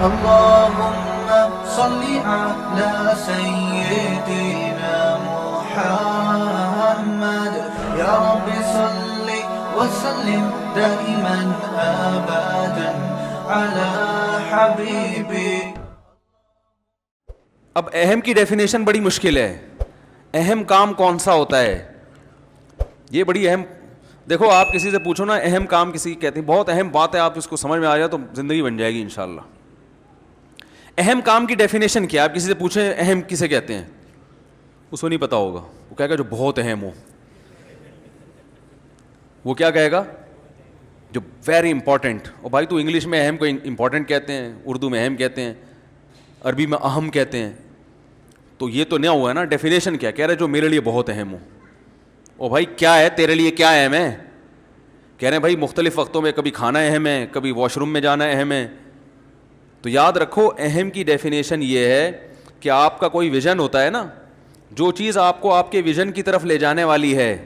اللهم صل على سيدنا محمد يا رب صل وسلم دائما ابدا على حبيبي. اب اہم کی ڈیفینیشن بڑی مشکل ہے. اہم کام کون سا ہوتا ہے, یہ بڑی اہم. دیکھو آپ کسی سے پوچھو نا اہم کام کسی کہتے ہیں, بہت اہم بات ہے, آپ اس کو سمجھ میں آ جائے تو زندگی بن جائے گی انشاءاللہ. اہم کام کی ڈیفینیشن کیا ہے؟ آپ کسی سے پوچھیں اہم کسے کہتے ہیں, اس کو نہیں پتا ہوگا. وہ کہے گا جو بہت اہم ہو. وہ کیا کہے گا؟ جو ویری امپورٹنٹ. اور بھائی تو انگلش میں اہم کو امپورٹنٹ کہتے ہیں, اردو میں اہم کہتے ہیں, عربی میں اہم کہتے ہیں. تو یہ تو نیا ہوا ہے نا. ڈیفینیشن کیا کہہ رہے جو میرے لیے بہت اہم ہو. او بھائی کیا ہے تیرے لیے, کیا اہم ہے؟ کہہ رہے ہیں بھائی مختلف وقتوں میں کبھی کھانا اہم ہے, کبھی واش روم میں جانا اہم ہے. تو یاد رکھو اہم کی ڈیفینیشن یہ ہے کہ آپ کا کوئی ویژن ہوتا ہے نا, جو چیز آپ کو آپ کے ویژن کی طرف لے جانے والی ہے,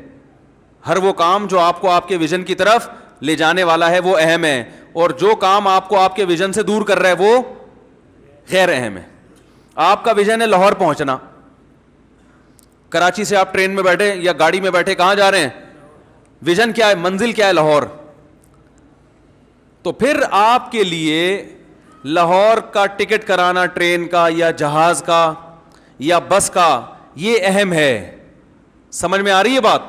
ہر وہ کام جو آپ کو آپ کے ویژن کی طرف لے جانے والا ہے وہ اہم ہے, اور جو کام آپ کو آپ کے ویژن سے دور کر رہا ہے وہ غیر اہم ہے. آپ کا ویژن ہے لاہور پہنچنا, کراچی سے آپ ٹرین میں بیٹھے یا گاڑی میں بیٹھے کہاں جا رہے ہیں؟ ویژن کیا ہے, منزل کیا ہے؟ لاہور. تو پھر آپ کے لیے لاہور کا ٹکٹ کرانا ٹرین کا یا جہاز کا یا بس کا, یہ اہم ہے. سمجھ میں آ رہی ہے بات؟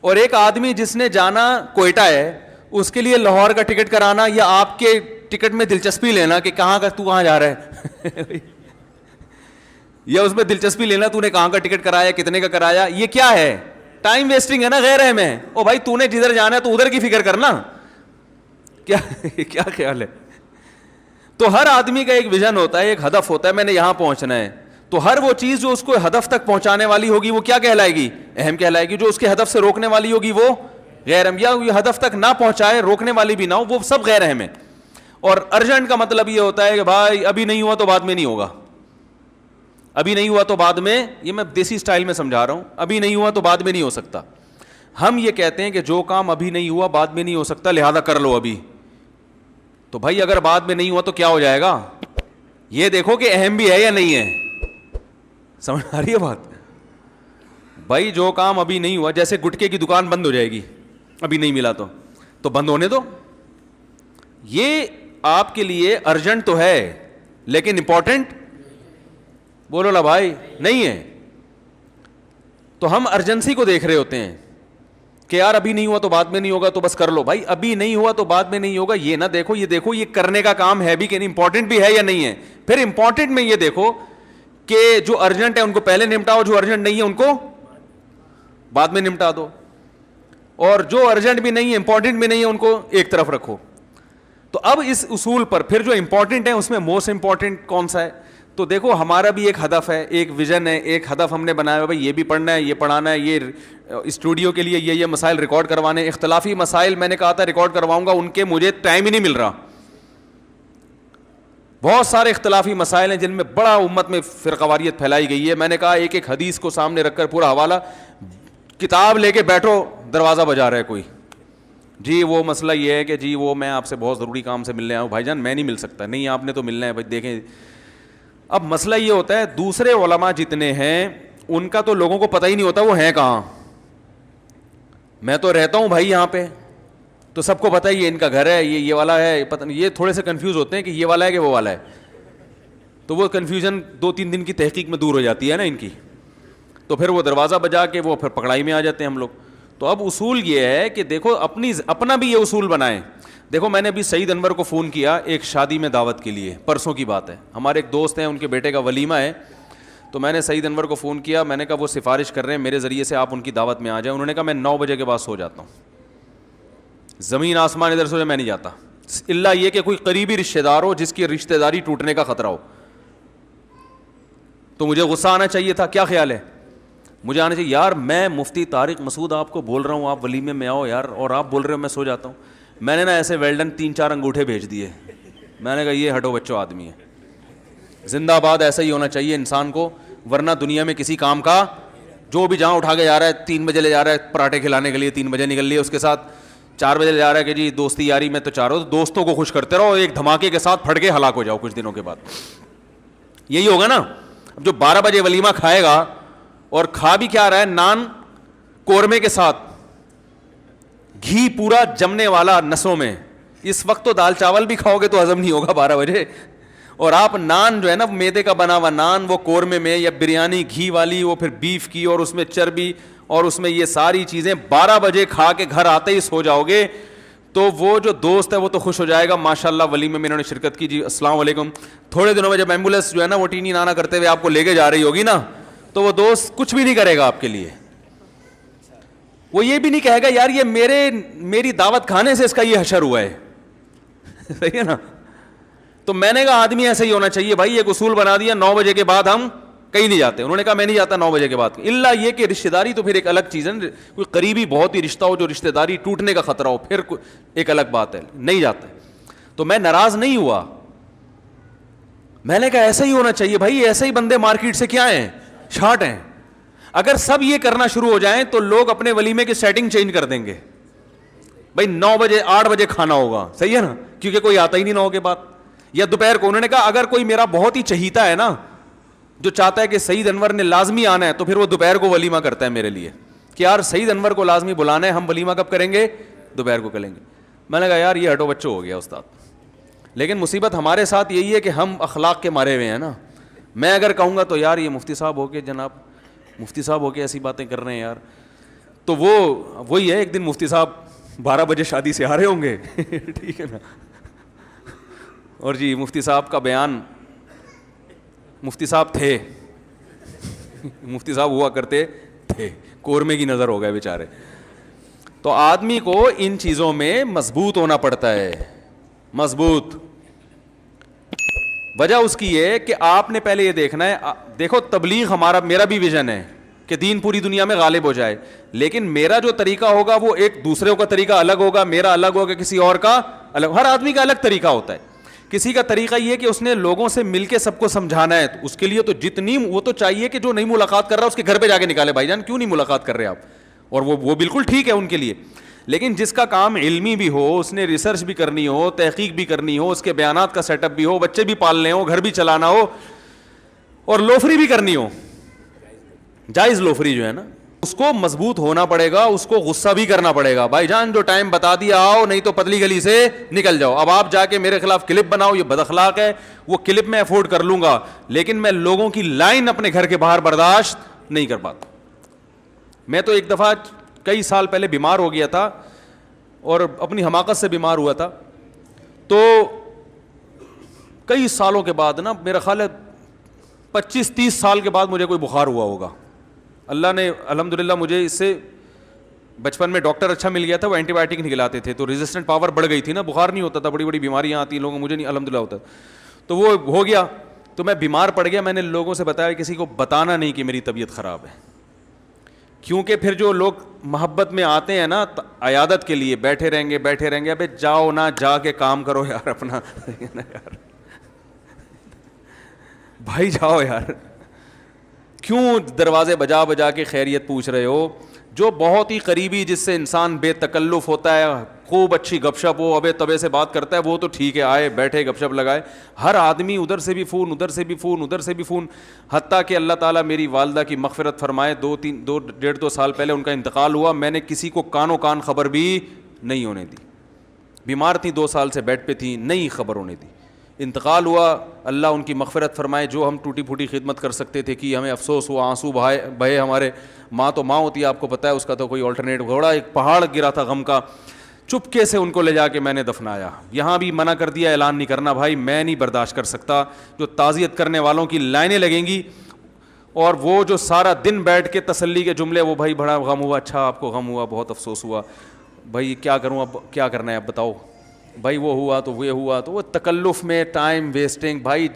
اور ایک آدمی جس نے جانا کوئٹہ ہے, اس کے لیے لاہور کا ٹکٹ کرانا یا آپ کے ٹکٹ میں دلچسپی لینا کہ کہاں کا, تو کہاں جا رہا ہے یا اس میں دلچسپی لینا تو نے کہاں کا ٹکٹ کرایا, کتنے کا کرایا, یہ کیا ہے؟ ٹائم ویسٹنگ ہے نا, غیر اہم ہے. او بھائی تو نے جدھر جانا ہے تو ادھر کی فکر کرنا. کیا خیال ہے؟ تو ہر آدمی کا ایک ویژن ہوتا ہے, ایک ہدف ہوتا ہے, میں نے یہاں پہنچنا ہے. تو ہر وہ چیز جو اس کو ہدف تک پہنچانے والی ہوگی وہ کیا کہلائے گی؟ اہم کہلائے گی. جو اس کے ہدف سے روکنے والی ہوگی وہ غیر اہم, یا ہدف تک نہ پہنچائے, روکنے والی بھی نہ ہو, وہ سب غیر اہم ہے. اور ارجنٹ کا مطلب یہ ہوتا ہے کہ بھائی ابھی نہیں ہوا تو بعد میں نہیں ہوگا, ابھی نہیں ہوا تو بعد میں, یہ میں دیسی سٹائل میں سمجھا رہا ہوں, ابھی نہیں ہوا تو بعد میں نہیں ہو سکتا. ہم یہ کہتے ہیں کہ جو کام ابھی نہیں ہوا بعد میں نہیں ہو سکتا, لہذا کر لو ابھی. تو بھائی اگر بعد میں نہیں ہوا تو کیا ہو جائے گا؟ یہ دیکھو کہ اہم بھی ہے یا نہیں ہے. سمجھ آ رہی ہے بات؟ بھائی جو کام ابھی نہیں ہوا, جیسے گٹکے کی دکان بند ہو جائے گی, ابھی نہیں ملا تو بند ہونے دو. یہ آپ کے لیے ارجنٹ تو ہے لیکن امپورٹنٹ, بولو لا بھائی, نہیں ہے. تو ہم ارجنسی کو دیکھ رہے ہوتے ہیں کہ یار ابھی نہیں ہوا تو بعد میں نہیں ہوگا تو بس کر لو. بھائی ابھی نہیں ہوا تو بعد میں نہیں ہوگا یہ نہ دیکھو, یہ دیکھو یہ کرنے کا کام ہے بھی کہ نہیں, امپورٹنٹ بھی ہے یا نہیں ہے. پھر امپورٹنٹ میں یہ دیکھو کہ جو ارجنٹ ہے ان کو پہلے نمٹاؤ, جو ارجنٹ نہیں ہے ان کو بعد میں نمٹا دو, اور جو ارجنٹ بھی نہیں ہے امپورٹنٹ بھی نہیں ہے ان کو ایک طرف رکھو. تو اب اس اصول پر پھر جو امپورٹنٹ ہے اس میں موسٹ امپورٹنٹ کون سا ہے؟ تو دیکھو ہمارا بھی ایک ہدف ہے, ایک ویژن ہے, ایک ہدف ہم نے بنایا ہے, بھائی یہ بھی پڑھنا ہے, یہ پڑھانا ہے, یہ اسٹوڈیو کے لیے یہ مسائل ریکارڈ کروانے. اختلافی مسائل میں نے کہا تھا ریکارڈ کرواؤں گا, ان کے مجھے ٹائم ہی نہیں مل رہا. بہت سارے اختلافی مسائل ہیں جن میں بڑا امت میں فرقواریت پھیلائی گئی ہے. میں نے کہا ایک ایک حدیث کو سامنے رکھ کر پورا حوالہ, کتاب لے کے بیٹھو, دروازہ بجا رہا ہے کوئی, جی وہ مسئلہ یہ ہے کہ جی وہ میں آپ سے بہت ضروری کام سے ملنے آیا ہوں. بھائی جان میں نہیں مل سکتا. نہیں آپ نے تو ملنا ہے. بھائی دیکھیں اب مسئلہ یہ ہوتا ہے, دوسرے علماء جتنے ہیں ان کا تو لوگوں کو پتہ ہی نہیں ہوتا وہ ہیں کہاں. میں تو رہتا ہوں بھائی یہاں پہ, تو سب کو پتہ ہے یہ ان کا گھر ہے, یہ والا ہے, پتہ نہیں, یہ تھوڑے سے کنفیوز ہوتے ہیں کہ یہ والا ہے کہ وہ والا ہے. تو وہ کنفیوژن 2-3 دن کی تحقیق میں دور ہو جاتی ہے نا ان کی. تو پھر وہ دروازہ بجا کے وہ پھر پکڑائی میں آ جاتے ہیں ہم لوگ. تو اب اصول یہ ہے کہ دیکھو اپنا بھی یہ اصول بنائیں. دیکھو میں نے ابھی سعید انور کو فون کیا ایک شادی میں دعوت کے لیے, پرسوں کی بات ہے. ہمارے ایک دوست ہیں, ان کے بیٹے کا ولیمہ ہے. تو میں نے سعید انور کو فون کیا, میں نے کہا وہ سفارش کر رہے ہیں میرے ذریعے سے آپ ان کی دعوت میں آ جائیں. انہوں نے کہا میں 9 بجے کے بعد سو جاتا ہوں, زمین آسمان ادھر سو جائے میں نہیں جاتا, اللہ یہ کہ کوئی قریبی رشتہ دار ہو جس کی رشتہ داری ٹوٹنے کا خطرہ ہو. تو مجھے غصہ آنا چاہیے تھا, کیا خیال ہے؟ مجھے آنا چاہیے یار, میں مفتی طارق مسعود آپ کو بول رہا ہوں آپ ولیمے میں آؤ یار, اور آپ بول رہے ہو میں سو جاتا ہوں. میں نے نا ایسے ویلڈن 3-4 انگوٹھے بھیج دیے. میں نے کہا یہ ہٹو بچوں آدمی ہے, زندہ باد ایسا ہی ہونا چاہیے انسان کو, ورنہ دنیا میں کسی کام کا جو بھی جہاں اٹھا کے جا رہا ہے 3 بجے لے جا رہا ہے پراٹھے کھلانے کے لیے, 3 بجے نکل لیے اس کے ساتھ, 4 بجے جا رہا ہے کہ جی دوستی یاری میں تو چاہ رہا ہوں, دوستوں کو خوش کرتے رہو, ایک دھماکے کے ساتھ پھٹ کے ہلاک ہو جاؤ کچھ دنوں کے بعد. یہی ہوگا نا. اب جو 12 بجے ولیمہ کھائے گا اور کھا بھی کیا رہا ہے, نان قورمے کے ساتھ, گھی پورا جمنے والا نسوں میں, اس وقت تو دال چاول بھی کھاؤ گے تو ہضم نہیں ہوگا 12 بجے, اور آپ نان جو ہے نا میدے کا بنا ہوا نان وہ قورمے میں, یا بریانی گھی والی وہ پھر بیف کی اور اس میں چربی اور اس میں یہ ساری چیزیں 12 بجے کھا کے گھر آتے ہی سو جاؤ گے, تو وہ جو دوست ہے وہ تو خوش ہو جائے گا, ماشاءاللہ ولیمے میں انہوں نے شرکت کی, جی السلام علیکم. تھوڑے دنوں میں جب ایمبولینس جو ہے نا وہ ٹینی نانا کرتے ہوئے آپ کو لے کے جا رہی ہوگی نا, تو وہ دوست کچھ بھی نہیں کرے گا آپ کے لیے. وہ یہ بھی نہیں کہے گا یار یہ میری دعوت کھانے سے اس کا یہ حشر ہوا ہے. صحیح ہے نا. تو میں نے کہا آدمی ایسا ہی ہونا چاہیے بھائی, ایک اصول بنا دیا 9 بجے کے بعد ہم کہیں نہیں جاتے. انہوں نے کہا میں نہیں جاتا 9 بجے کے بعد, الا یہ کہ رشتہ داری تو پھر ایک الگ چیز ہے, کوئی قریبی بہت ہی رشتہ ہو جو رشتہ داری ٹوٹنے کا خطرہ ہو پھر ایک الگ بات ہے, نہیں جاتے. تو میں ناراض نہیں ہوا, میں نے کہا ایسا ہی ہونا چاہیے بھائی, ایسے ہی بندے مارکیٹ سے کیا ہیں, شارٹ ہیں. اگر سب یہ کرنا شروع ہو جائیں تو لوگ اپنے ولیمے کی سیٹنگ چینج کر دیں گے. بھائی 9 بجے 8 بجے کھانا ہوگا, صحیح ہے نا, کیونکہ کوئی آتا ہی نہیں 9 کے بعد, یا دوپہر کو. انہوں نے کہا اگر کوئی میرا بہت ہی چہیتا ہے نا, جو چاہتا ہے کہ سعید انور نے لازمی آنا ہے, تو پھر وہ دوپہر کو ولیمہ کرتا ہے میرے لیے کہ یار سعید انور کو لازمی بلانا ہے, ہم ولیمہ کب کریں گے, دوپہر کو کریں گے. میں نے کہا یار یہ ہٹو بچوں ہو گیا استاد. لیکن مصیبت ہمارے ساتھ یہی ہے کہ ہم اخلاق کے مارے ہوئے ہیں نا. میں اگر کہوں گا تو یار یہ مفتی صاحب ہو کے, جناب مفتی صاحب ہو کے ایسی باتیں کر رہے ہیں یار, تو وہی ہے, ایک دن مفتی صاحب 12 بجے شادی سے آ رہے ہوں گے, ٹھیک ہے نا, اور جی مفتی صاحب کا بیان, مفتی صاحب تھے, مفتی صاحب ہوا کرتے تھے, قورمے کی نظر ہو گئے بیچارے. تو آدمی کو ان چیزوں میں مضبوط ہونا پڑتا ہے, مضبوط. وجہ اس کی یہ کہ آپ نے پہلے یہ دیکھنا ہے, دیکھو تبلیغ میرا بھی ویژن ہے کہ دین پوری دنیا میں غالب ہو جائے, لیکن میرا جو طریقہ ہوگا وہ ایک دوسرے کا طریقہ الگ ہوگا, میرا الگ ہوگا, کسی اور کا الگ. ہر آدمی کا الگ طریقہ ہوتا ہے. کسی کا طریقہ یہ کہ اس نے لوگوں سے مل کے سب کو سمجھانا ہے, تو اس کے لیے تو جتنی وہ تو چاہیے کہ جو نہیں ملاقات کر رہا اس کے گھر پہ جا کے نکالے, بھائی جان کیوں نہیں ملاقات کر رہے آپ, اور وہ بالکل ٹھیک ہے ان کے لیے. لیکن جس کا کام علمی بھی ہو, اس نے ریسرچ بھی کرنی ہو, تحقیق بھی کرنی ہو, اس کے بیانات کا سیٹ اپ بھی ہو, بچے بھی پالنے ہو, گھر بھی چلانا ہو, اور لوفری بھی کرنی ہو, جائز لوفری جو ہے نا, اس کو مضبوط ہونا پڑے گا, اس کو غصہ بھی کرنا پڑے گا. بھائی جان جو ٹائم بتا دیا آؤ, نہیں تو پتلی گلی سے نکل جاؤ. اب آپ جا کے میرے خلاف کلپ بناؤ, یہ بد اخلاق ہے, وہ کلپ میں افورڈ کر لوں گا, لیکن میں لوگوں کی لائن اپنے گھر کے باہر برداشت نہیں کر پاتا. میں تو ایک دفعہ کئی سال پہلے بیمار ہو گیا تھا, اور اپنی حماقت سے بیمار ہوا تھا. تو کئی سالوں کے بعد نا, میرا خیال ہے 25-30 سال کے بعد مجھے کوئی بخار ہوا ہوگا. اللہ نے الحمدللہ مجھے اس سے, بچپن میں ڈاکٹر اچھا مل گیا تھا, وہ اینٹی بایوٹک نکلاتے تھے, تو ریزسٹنٹ پاور بڑھ گئی تھی نا, بخار نہیں ہوتا تھا, بڑی بڑی بیماریاں آتی ہیں لوگوں, مجھے نہیں الحمدللہ ہوتا. تو وہ ہو گیا, تو میں بیمار پڑ گیا. میں نے لوگوں سے بتایا, کسی کو بتانا نہیں کہ میری طبیعت خراب ہے, کیونکہ پھر جو لوگ محبت میں آتے ہیں نا عیادت کے لیے, بیٹھے رہیں گے, ابے جاؤ نہ جا کے کام کرو یار اپنا, یار بھائی جاؤ یار, کیوں دروازے بجا بجا کے خیریت پوچھ رہے ہو. جو بہت ہی قریبی, جس سے انسان بے تکلف ہوتا ہے, خوب اچھی گپ شپ ہو, ابے تبے سے بات کرتا ہے, وہ تو ٹھیک ہے, آئے بیٹھے گپ شپ لگائے. ہر آدمی ادھر سے بھی فون, ادھر سے بھی فون, ادھر سے بھی فون. حتیٰ کہ اللہ تعالیٰ میری والدہ کی مغفرت فرمائے, 2 سال پہلے ان کا انتقال ہوا, میں نے کسی کو کانوں کان خبر بھی نہیں ہونے دی. بیمار تھی 2 سال سے بیڈ پہ تھی, نہیں خبر ہونے دی. انتقال ہوا, اللہ ان کی مغفرت فرمائے. جو ہم ٹوٹی پھوٹی خدمت کر سکتے تھے کہ ہمیں افسوس ہوا, آنسو بہے ہمارے. ماں تو ماں ہوتی ہے, آپ کو پتہ ہے, اس کا تو کوئی آلٹرنیٹ, گھوڑا ایک پہاڑ گرا تھا غم کا. چپکے سے ان کو لے جا کے میں نے دفنایا. یہاں بھی منع کر دیا, اعلان نہیں کرنا بھائی, میں نہیں برداشت کر سکتا. جو تعزیت کرنے والوں کی لائنیں لگیں گی, اور وہ جو سارا دن بیٹھ کے تسلی کے جملے, وہ بھائی بڑا غم ہوا, اچھا آپ کو غم ہوا, بہت افسوس ہوا, بھائی کیا کروں, اب کیا کرنا ہے, اب بتاؤ بھائی, وہ ہوا تو وہ ہوا, تو وہ تکلف میں ٹائم ویسٹنگ. بھائی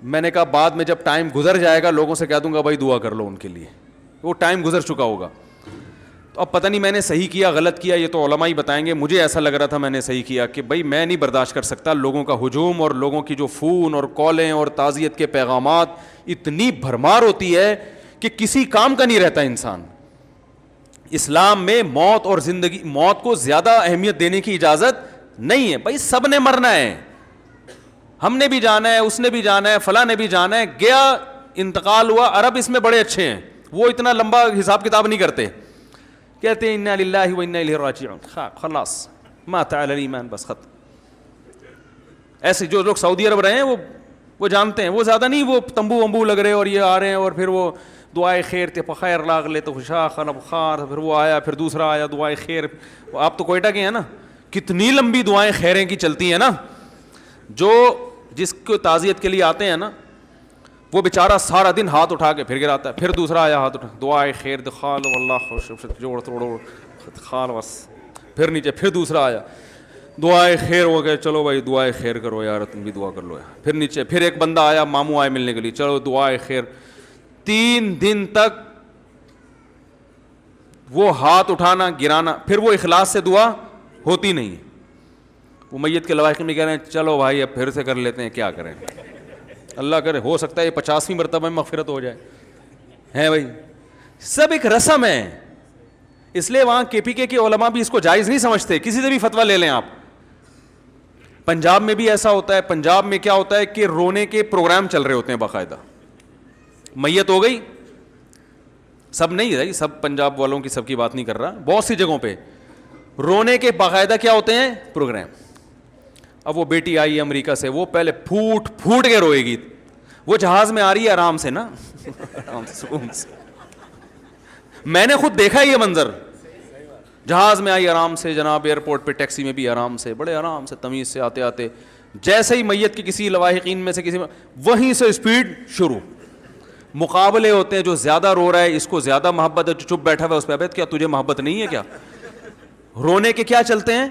میں نے کہا بعد میں جب ٹائم گزر جائے گا, لوگوں سے کہہ دوں گا بھائی دعا کر لو ان کے لیے, وہ ٹائم گزر چکا ہوگا. تو اب پتہ نہیں میں نے صحیح کیا غلط کیا, یہ تو علماء ہی بتائیں گے. مجھے ایسا لگ رہا تھا میں نے صحیح کیا, کہ بھائی میں نہیں برداشت کر سکتا لوگوں کا ہجوم, اور لوگوں کی جو فون اور کالیں اور تعزیت کے پیغامات, اتنی بھرمار ہوتی ہے کہ کسی کام کا نہیں رہتا انسان. اسلام میں موت اور زندگی، موت کو زیادہ اہمیت دینے کی اجازت نہیں ہے. بھائی سب نے مرنا ہے، ہم نے بھی جانا ہے، اس نے بھی جانا ہے، فلاں نے بھی جانا ہے. گیا، انتقال ہوا. عرب اس میں بڑے اچھے ہیں، وہ اتنا لمبا حساب کتاب نہیں کرتے. کہتے ہیں انا للہ و انا الیہ راجعون، خلاص مات علی الایمان، بس ختم. ایسے جو لوگ سعودی عرب رہے ہیں وہ جانتے ہیں، وہ زیادہ نہیں، وہ تمبو ومبو لگ رہے اور یہ آ رہے ہیں اور پھر وہ دعائے خیر تے بخیر لاغ لے تو خوشا خلب خار، پھر وہ آیا، پھر دوسرا آیا دعائے خیر. آپ تو کوئٹہ کے ہیں نا، کتنی لمبی دعائیں خیریں کی چلتی ہیں نا. جو جس کو تعزیت کے لیے آتے ہیں نا، وہ بیچارہ سارا دن ہاتھ اٹھا کے پھر گراتا ہے. پھر دوسرا آیا ہاتھ اٹھا، دعائے خیر دخال واللہ خوش جوڑ توڑو خال بس. پھر نیچے، پھر دوسرا آیا دعائے خیر ہو گئے، چلو بھائی دعائے خیر کرو یار، تم بھی دعا کر لو یار. پھر نیچے، پھر ایک بندہ آیا، ماموں آئے ملنے کے لیے، چلو دعائے خیر. 3 دن تک وہ ہاتھ اٹھانا گرانا، پھر وہ اخلاص سے دعا ہوتی نہیں. وہ میت کے لواحق میں کہہ رہے ہیں چلو بھائی اب پھر سے کر لیتے ہیں، کیا کریں، اللہ کرے ہو سکتا ہے یہ 50ویں مرتبہ میں مغفرت ہو جائے. ہے بھائی، سب ایک رسم ہے. اس لیے وہاں کے پی کے علماء بھی اس کو جائز نہیں سمجھتے. کسی سے بھی فتویٰ لے لیں آپ. پنجاب میں بھی ایسا ہوتا ہے. پنجاب میں کیا ہوتا ہے کہ رونے کے پروگرام چل رہے ہوتے ہیں باقاعدہ. میت ہو گئی، سب نہیں ہے، سب پنجاب والوں کی سب کی بات نہیں کر رہا، بہت سی جگہوں پہ رونے کے باقاعدہ کیا ہوتے ہیں پروگرام. اب وہ بیٹی آئی ہے امریکہ سے، وہ پہلے پھوٹ پھوٹ کے روئے گی. وہ جہاز میں آ رہی ہے آرام سے نا، آرام سے سکون سے. میں نے خود دیکھا یہ منظر، جہاز میں آئی آرام سے جناب، ایئرپورٹ پہ ٹیکسی میں بھی آرام سے، بڑے آرام سے تمیز سے آتے آتے جیسے ہی میت کے کسی لواحقین میں سے کسی میں، وہیں سے اسپیڈ شروع. مقابلے ہوتے ہیں، جو زیادہ رو رہا ہے اس کو زیادہ محبت ہے، جو چپ بیٹھا ہوا ہے اس پہ ابد کیا تجھے محبت نہیں ہے کیا. رونے کے کیا چلتے ہیں،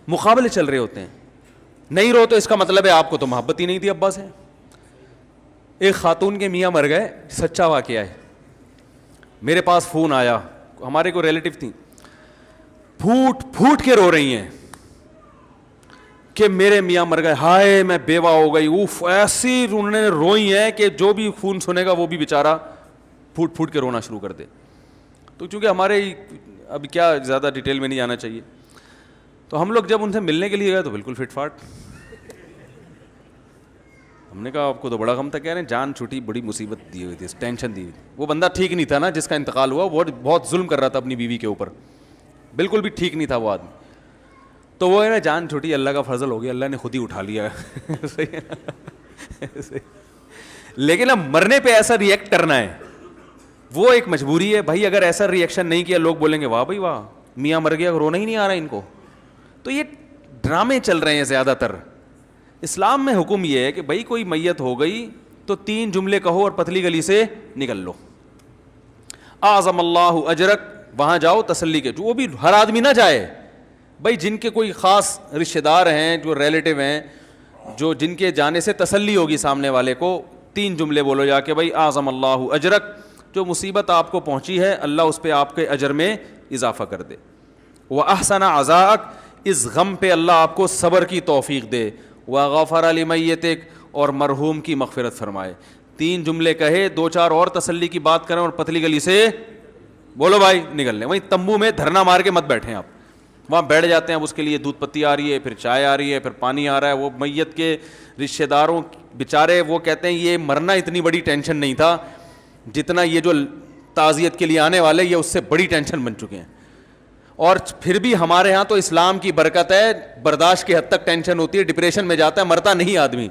مقابلے چل رہے ہوتے ہیں. نہیں رو تو اس کا مطلب ہے آپ کو تو محبت ہی نہیں تھی ابا سے. ایک خاتون کے میاں مر گئے، سچا واقعہ ہے. میرے پاس فون آیا، ہمارے کو ریلیٹیو تھیں، پھوٹ پھوٹ کے رو رہی ہیں کہ میرے میاں مر گئے، ہائے میں بیوہ ہو گئی. اوف، ایسی انہوں نے روئی ہیں کہ جو بھی فون سنے گا وہ بھی بیچارہ پھوٹ پھوٹ کے رونا شروع کر دے. تو چونکہ ہمارے اب کیا زیادہ ڈیٹیل میں نہیں جانا چاہیے، تو ہم لوگ جب ان سے ملنے کے لیے گئے تو بالکل فٹ فاٹ. ہم نے کہا آپ کو تو بڑا غم تھا. کہہ رہے ہیں جان چھوٹی، بڑی مصیبت دی ہوئی تھی، ٹینشن دی ہوئی تھی. وہ بندہ ٹھیک نہیں تھا نا جس کا انتقال ہوا، وہ بہت ظلم کر رہا تھا اپنی بیوی کے اوپر، بالکل بھی ٹھیک نہیں تھا وہ آدمی. تو وہ ہے نا جان چھوٹی، اللہ کا فضل ہو گیا، اللہ نے خود ہی اٹھا لیا. لیکن اب مرنے پہ ایسا ریئیکٹ کرنا ہے وہ ایک مجبوری ہے. بھائی اگر ایسا ریئیکشن نہیں کیا لوگ بولیں گے واہ بھائی واہ، میاں مر گیا رونا ہی نہیں آ رہا ان کو. تو یہ ڈرامے چل رہے ہیں زیادہ تر. اسلام میں حکم یہ ہے کہ بھائی کوئی میت ہو گئی تو 3 جملے کہو اور پتلی گلی سے نکل لو. اعظم اللہ اجرک، وہاں جاؤ تسلی کے. وہ بھی ہر آدمی نہ جائے بھائی، جن کے کوئی خاص رشتہ دار ہیں، جو ریلیٹیو ہیں، جو جن کے جانے سے تسلی ہوگی سامنے والے کو، 3 جملے بولو جا کے، بھائی اعظم اللہ اجرک، جو مصیبت آپ کو پہنچی ہے اللہ اس پہ آپ کے اجر میں اضافہ کر دے. واحسن عزاءک، اس غم پہ اللہ آپ کو صبر کی توفیق دے. وغفر لمیتک، اور مرحوم کی مغفرت فرمائے. 3 جملے کہے، 2-4 اور تسلی کی بات کریں اور پتلی گلی سے بولو بھائی نکل لیں. وہیں تمبو میں دھرنا مار کے مت بیٹھیں آپ، وہاں بیٹھ جاتے ہیں. اب اس کے لیے دودھ پتی آ رہی ہے، پھر چائے آ رہی ہے، پھر پانی آ رہا ہے. وہ میت کے رشتہ داروں بیچارے وہ کہتے ہیں یہ مرنا اتنی بڑی ٹینشن نہیں تھا جتنا یہ جو تعزیت کے لیے آنے والے یہ اس سے بڑی ٹینشن بن چکے ہیں. اور پھر بھی ہمارے ہاں تو اسلام کی برکت ہے، برداشت کی حد تک ٹینشن ہوتی ہے، ڈپریشن میں جاتا ہے، مرتا نہیں آدمی.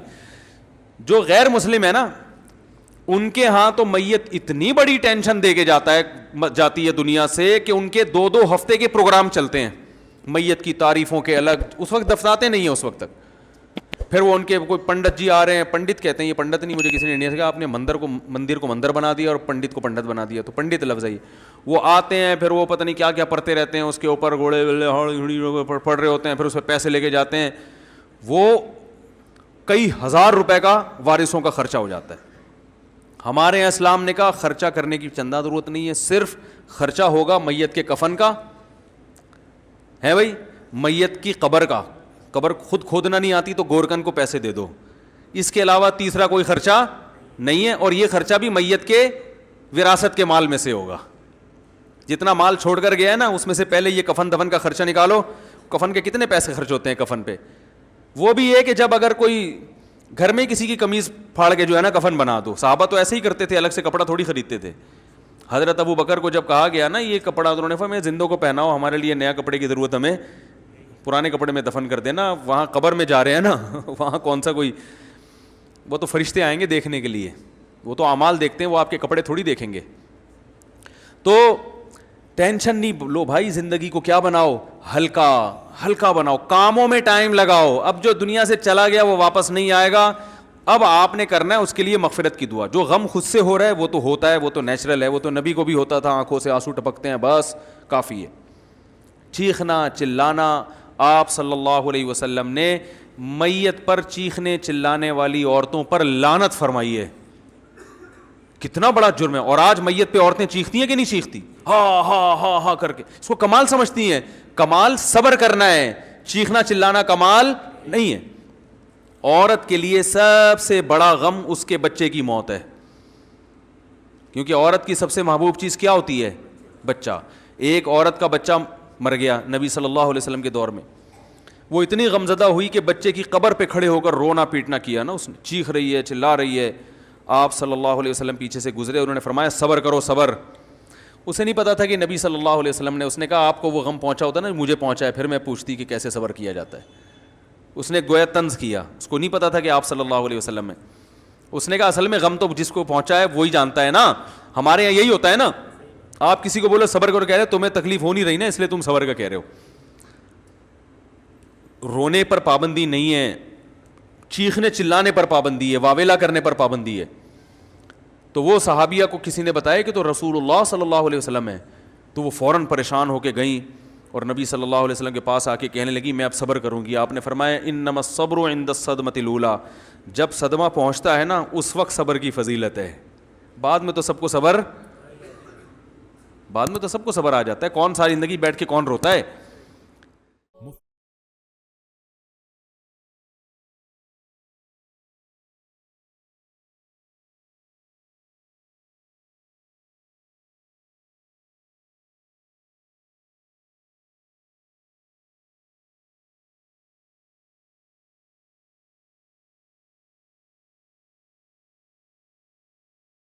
جو غیر مسلم ہے نا ان کے ہاں تو میت اتنی بڑی ٹینشن دے کے جاتی ہے دنیا سے کہ ان کے 2 ہفتے کے پروگرام چلتے ہیں میت کی تعریفوں کے الگ. اس وقت دفناتے نہیں ہیں اس وقت تک. پھر وہ ان کے کوئی پنڈت جی آ رہے ہیں، پنڈت کہتے ہیں، یہ پنڈت نہیں، مجھے کسی نے انڈیا سے کہا آپ نے مندر کو مندر بنا دیا اور پنڈت کو پنڈت بنا دیا. تو پنڈت لفظ ہے. وہ آتے ہیں، پھر وہ پتہ نہیں کیا کیا پڑھتے رہتے ہیں، اس کے اوپر گھوڑے پڑھ رہے ہوتے ہیں، پھر اس پہ پیسے لے کے جاتے ہیں. وہ کئی ہزار روپے کا وارثوں کا خرچہ ہو جاتا ہے. ہمارے یہاں اسلام نے کہا خرچہ کرنے کی چندہ ضرورت نہیں ہے، صرف خرچہ ہوگا میت کے کفن کا ہے بھائی، میت کی قبر کا. قبر خود کھودنا نہیں آتی تو گورکن کو پیسے دے دو. اس کے علاوہ تیسرا کوئی خرچہ نہیں ہے، اور یہ خرچہ بھی میت کے وراثت کے مال میں سے ہوگا. جتنا مال چھوڑ کر گیا ہے نا اس میں سے پہلے یہ کفن دفن کا خرچہ نکالو. کفن کے کتنے پیسے خرچ ہوتے ہیں کفن پہ. وہ بھی یہ کہ جب اگر کوئی گھر میں کسی کی قمیض پھاڑ کے جو ہے نا کفن بنا دو. صحابہ تو ایسے ہی کرتے تھے, الگ سے کپڑا تھوڑی خریدتے تھے. حضرت ابو بکر کو جب کہا گیا نا یہ کپڑا, انہوں نے فرمایا زندوں کو پہناؤ, ہمارے لیے نیا کپڑے کی ضرورت, ہمیں پرانے کپڑے میں دفن کر دینا. وہاں قبر میں جا رہے ہیں نا, وہاں کون سا کوئی, وہ تو فرشتے آئیں گے دیکھنے کے لیے, وہ تو اعمال دیکھتے ہیں, وہ آپ کے کپڑے تھوڑی دیکھیں گے. تو ٹینشن نہیں لو بھائی, زندگی کو کیا بناؤ, ہلکا ہلکا بناؤ, کاموں میں ٹائم لگاؤ. اب جو دنیا سے چلا گیا وہ واپس نہیں آئے گا. اب آپ نے کرنا ہے اس کے لیے مغفرت کی دعا. جو غم خود سے ہو رہا ہے وہ تو ہوتا ہے, وہ تو نیچرل ہے, وہ تو نبی کو بھی ہوتا تھا, آنکھوں سے آنسو ٹپکتے ہیں, بس کافی ہے. چیخنا چلانا, آپ صلی اللہ علیہ وسلم نے میت پر چیخنے چلانے والی عورتوں پر لعنت فرمائی ہے. کتنا بڑا جرم ہے. اور آج میت پہ عورتیں چیختی ہیں کہ نہیں چیختی, ہاں ہاں ہاں ہاں کر کے, اس کو کمال سمجھتی ہیں. کمال صبر کرنا ہے, چیخنا چلانا کمال نہیں ہے. عورت کے لیے سب سے بڑا غم اس کے بچے کی موت ہے, کیونکہ عورت کی سب سے محبوب چیز کیا ہوتی ہے, بچہ. ایک عورت کا بچہ مر گیا نبی صلی اللہ علیہ وسلم کے دور میں, وہ اتنی غمزدہ ہوئی کہ بچے کی قبر پہ کھڑے ہو کر رونا پیٹنا کیا نا, اس نے چیخ رہی ہے, چلا رہی ہے. آپ صلی اللہ علیہ وسلم پیچھے سے گزرے, انہوں نے فرمایا صبر کرو صبر. اسے نہیں پتا تھا کہ نبی صلی اللہ علیہ وسلم نے, اس نے کہا آپ کو وہ غم پہنچا ہوتا نا, مجھے پہنچا ہے, پھر میں پوچھتی کہ کیسے صبر کیا جاتا ہے. اس نے گویا طنز کیا, اس کو نہیں پتا تھا کہ آپ صلی اللہ علیہ وسلم میں. اس نے کہا اصل میں غم تو جس کو پہنچا ہے وہی جانتا ہے نا, ہمارے یہاں یہی ہوتا ہے نا. آپ کسی کو بولو صبر کرو, کہہ رہے تمہیں تکلیف ہو نہیں رہی نا اس لیے تم صبر کا کہہ رہے ہو. رونے پر پابندی نہیں ہے, چیخنے چلانے پر پابندی ہے, واویلا کرنے پر پابندی ہے. تو وہ صحابیہ کو کسی نے بتایا کہ تو رسول اللہ صلی اللہ علیہ وسلم ہے, تو وہ فوراً پریشان ہو کے گئیں اور نبی صلی اللہ علیہ وسلم کے پاس آ کے کہنے لگی میں اب صبر کروں گی. آپ نے فرمایا انما الصبر عند الصدمۃ الاولی, جب صدمہ پہنچتا ہے نا اس وقت صبر کی فضیلت ہے, بعد میں تو سب کو صبر, بعد میں تو سب کو صبر آ جاتا ہے. کون ساری زندگی بیٹھ کے کون روتا ہے.